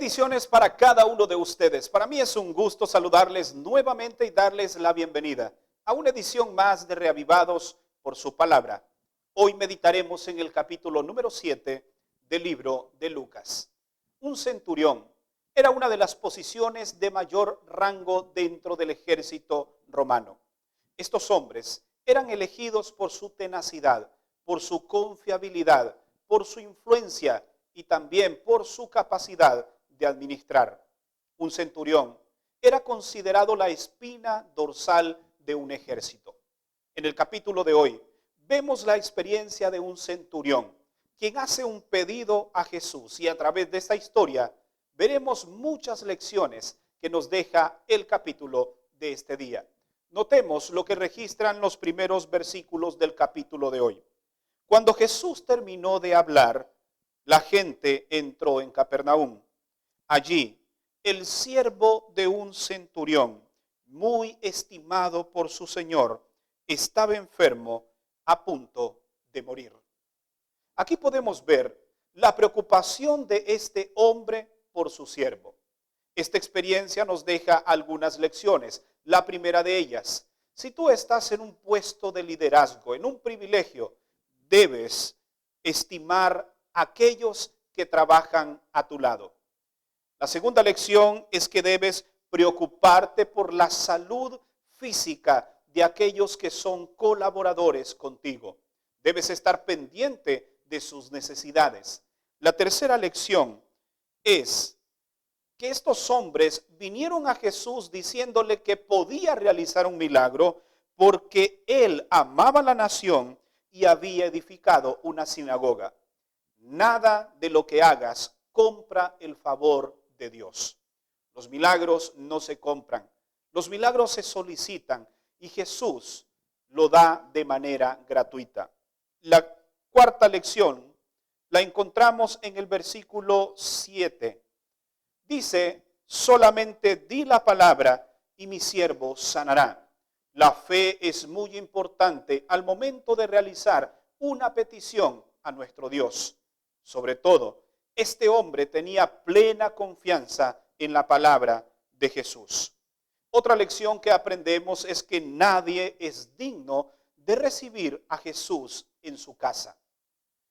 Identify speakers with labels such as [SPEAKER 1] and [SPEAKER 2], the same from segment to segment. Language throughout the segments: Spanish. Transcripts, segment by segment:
[SPEAKER 1] Bendiciones para cada uno de ustedes. Para mí es un gusto saludarles nuevamente y darles la bienvenida a una edición más de Reavivados por su palabra. Hoy meditaremos en el capítulo número 7 del libro de Lucas. Un centurión era una de las posiciones de mayor rango dentro del ejército romano. Estos hombres eran elegidos por su tenacidad, por su confiabilidad, por su influencia y también por su capacidad de administrar. Un centurión era considerado la espina dorsal de un ejército. En el capítulo de hoy vemos la experiencia de un centurión, quien hace un pedido a Jesús, y a través de esta historia veremos muchas lecciones que nos deja el capítulo de este día. Notemos lo que registran los primeros versículos del capítulo de hoy. Cuando Jesús terminó de hablar, la gente entró en Capernaum. Allí, el siervo de un centurión, muy estimado por su señor, estaba enfermo, a punto de morir. Aquí podemos ver la preocupación de este hombre por su siervo. Esta experiencia nos deja algunas lecciones. La primera de ellas: si tú estás en un puesto de liderazgo, en un privilegio, debes estimar a aquellos que trabajan a tu lado. La segunda lección es que debes preocuparte por la salud física de aquellos que son colaboradores contigo. Debes estar pendiente de sus necesidades. La tercera lección es que estos hombres vinieron a Jesús diciéndole que podía realizar un milagro porque él amaba la nación y había edificado una sinagoga. Nada de lo que hagas compra el favor de Dios. Los milagros no se compran, los milagros se solicitan y Jesús lo da de manera gratuita. La cuarta lección la encontramos en el versículo 7. Dice: solamente di la palabra y mi siervo sanará. La fe es muy importante al momento de realizar una petición a nuestro Dios. Sobre todo, este hombre tenía plena confianza en la palabra de Jesús. Otra lección que aprendemos es que nadie es digno de recibir a Jesús en su casa.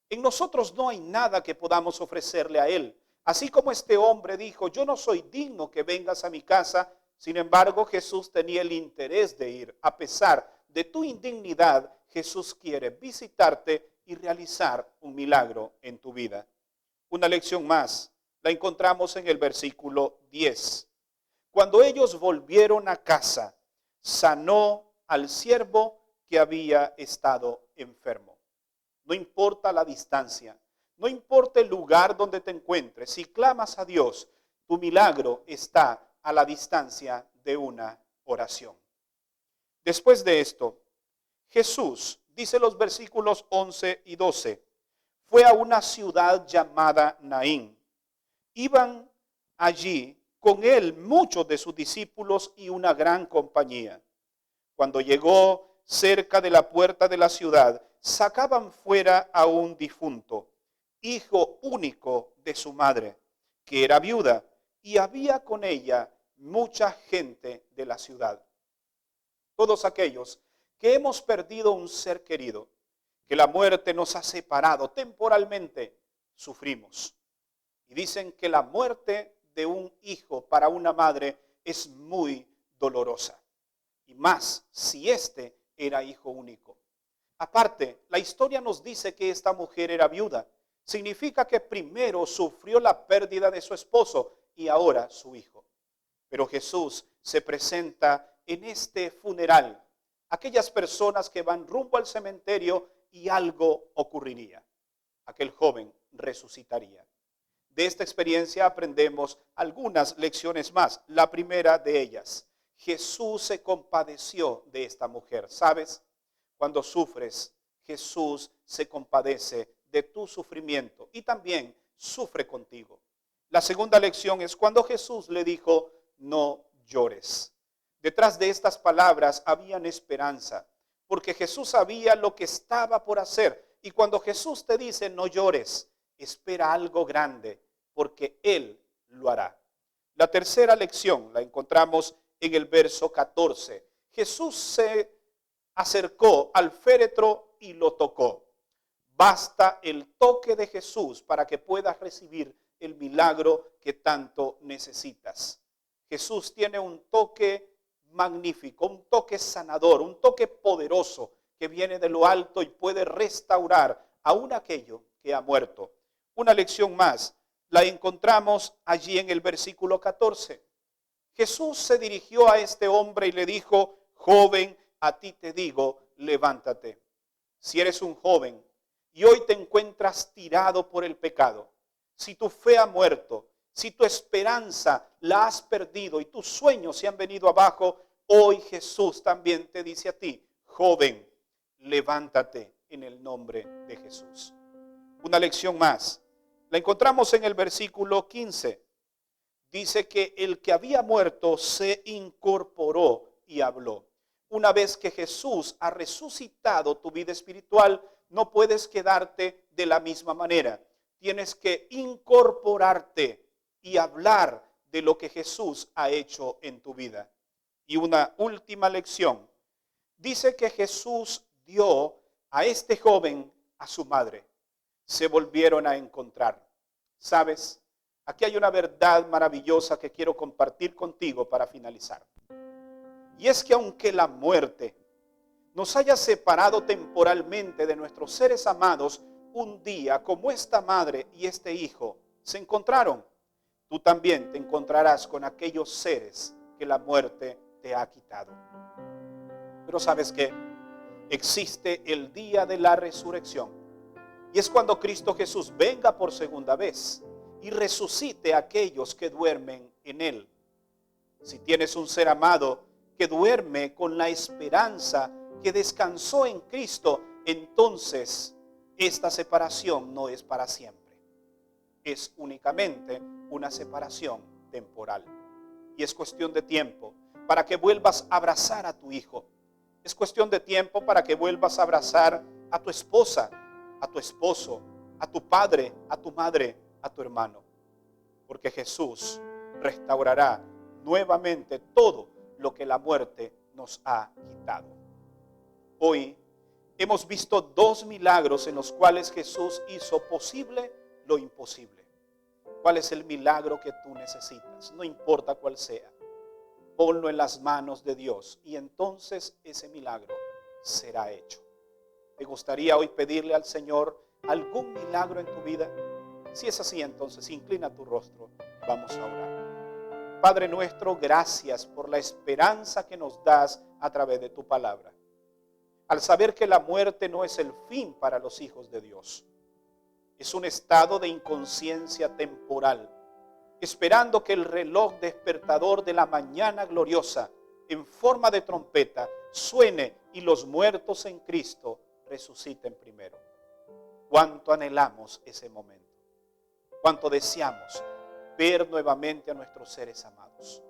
[SPEAKER 1] En nosotros no hay nada que podamos ofrecerle a Él. Así como este hombre dijo: yo no soy digno que vengas a mi casa, sin embargo Jesús tenía el interés de ir. A pesar de tu indignidad, Jesús quiere visitarte y realizar un milagro en tu vida. Una lección más la encontramos en el versículo 10. Cuando ellos volvieron a casa, sanó al siervo que había estado enfermo. No importa la distancia, no importa el lugar donde te encuentres, si clamas a Dios, tu milagro está a la distancia de una oración. Después de esto, Jesús, dice los versículos 11 y 12, fue a una ciudad llamada Naín. Iban allí con él muchos de sus discípulos y una gran compañía. Cuando llegó cerca de la puerta de la ciudad, sacaban fuera a un difunto, hijo único de su madre, que era viuda, y había con ella mucha gente de la ciudad. Todos aquellos que hemos perdido un ser querido, que la muerte nos ha separado temporalmente, sufrimos. Y dicen que la muerte de un hijo para una madre es muy dolorosa. Y más si este era hijo único. Aparte, la historia nos dice que esta mujer era viuda. Significa que primero sufrió la pérdida de su esposo y ahora su hijo. Pero Jesús se presenta en este funeral. Aquellas personas que van rumbo al cementerio y algo ocurriría. Aquel joven resucitaría. De esta experiencia aprendemos algunas lecciones más. La primera de ellas: Jesús se compadeció de esta mujer. ¿Sabes? Cuando sufres, Jesús se compadece de tu sufrimiento y también sufre contigo. La segunda lección es cuando Jesús le dijo: no llores. Detrás de estas palabras habían esperanza, porque Jesús sabía lo que estaba por hacer. Y cuando Jesús te dice no llores, espera algo grande, porque Él lo hará. La tercera lección la encontramos en el verso 14. Jesús se acercó al féretro y lo tocó. Basta el toque de Jesús para que puedas recibir el milagro que tanto necesitas. Jesús tiene un toque magnífico, un toque sanador, un toque poderoso que viene de lo alto y puede restaurar aún aquello que ha muerto. Una lección más la encontramos allí en el versículo 14. Jesús se dirigió a este hombre y le dijo: joven, a ti te digo, levántate. Si eres un joven y hoy te encuentras tirado por el pecado, si tu fe ha muerto, si tu esperanza la has perdido y tus sueños se han venido abajo, hoy Jesús también te dice a ti: joven, levántate en el nombre de Jesús. Una lección más la encontramos en el versículo 15. Dice que el que había muerto se incorporó y habló. Una vez que Jesús ha resucitado tu vida espiritual, no puedes quedarte de la misma manera. Tienes que incorporarte y hablar de lo que Jesús ha hecho en tu vida. Y una última lección. Dice que Jesús dio a este joven a su madre. Se volvieron a encontrar. ¿Sabes? Aquí hay una verdad maravillosa que quiero compartir contigo para finalizar. Y es que aunque la muerte nos haya separado temporalmente de nuestros seres amados, un día como esta madre y este hijo se encontraron, tú también te encontrarás con aquellos seres que la muerte te ha quitado. Pero ¿sabes qué? Existe el día de la resurrección. Y es cuando Cristo Jesús venga por segunda vez y resucite a aquellos que duermen en Él. Si tienes un ser amado que duerme con la esperanza que descansó en Cristo, entonces esta separación no es para siempre. Es únicamente una separación temporal. Y es cuestión de tiempo para que vuelvas a abrazar a tu hijo. Es cuestión de tiempo para que vuelvas a abrazar a tu esposa, a tu esposo, a tu padre, a tu madre, a tu hermano. Porque Jesús restaurará nuevamente todo lo que la muerte nos ha quitado. Hoy hemos visto dos milagros en los cuales Jesús hizo posible lo imposible. ¿Cuál es el milagro que tú necesitas? No importa cuál sea. Ponlo en las manos de Dios y entonces ese milagro será hecho. ¿Te gustaría hoy pedirle al Señor algún milagro en tu vida? Si es así, entonces inclina tu rostro. Vamos a orar. Padre nuestro, gracias por la esperanza que nos das a través de tu palabra. Al saber que la muerte no es el fin para los hijos de Dios. Es un estado de inconsciencia temporal, esperando que el reloj despertador de la mañana gloriosa, en forma de trompeta, suene y los muertos en Cristo resuciten primero. Cuánto anhelamos ese momento. Cuánto deseamos ver nuevamente a nuestros seres amados.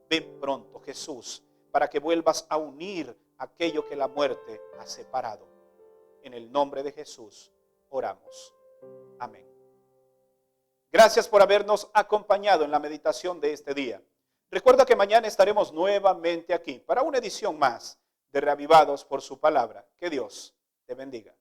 [SPEAKER 1] Ven pronto, Jesús, para que vuelvas a unir aquello que la muerte ha separado. En el nombre de Jesús oramos. Amén. Gracias por habernos acompañado en la meditación de este día. Recuerda que mañana estaremos nuevamente aquí para una edición más de Reavivados por su palabra. Que Dios te bendiga.